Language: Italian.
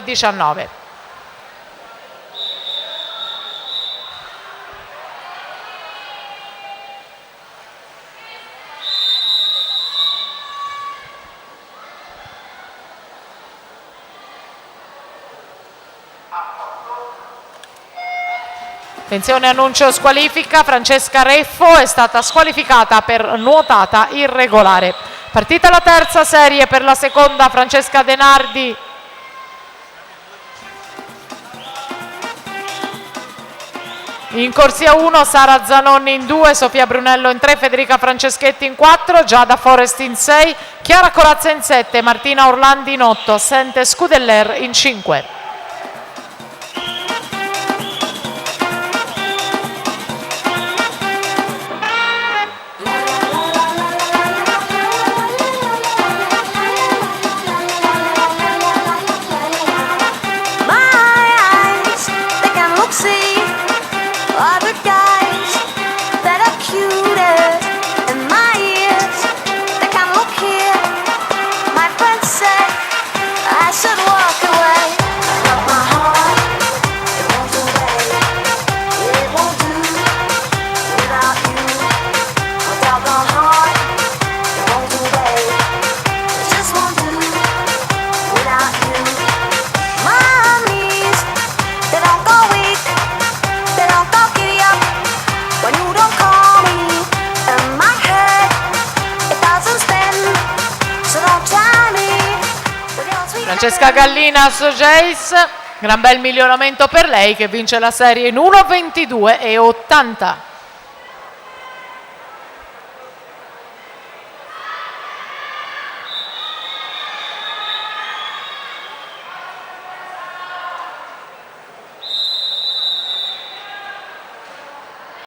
22-19. Attenzione, annuncio squalifica, Francesca Reffo è stata squalificata per nuotata irregolare. Partita la terza serie per la seconda, Francesca Denardi. In corsia 1 Sara Zanonni in 2, Sofia Brunello in 3, Federica Franceschetti in 4, Giada Forest in 6, Chiara Corazza in 7, Martina Orlandi in 8, Sente Scudeller in 5. Francesca Gallina Sogeis, gran bel miglioramento per lei che vince la serie in 1:22 e 80.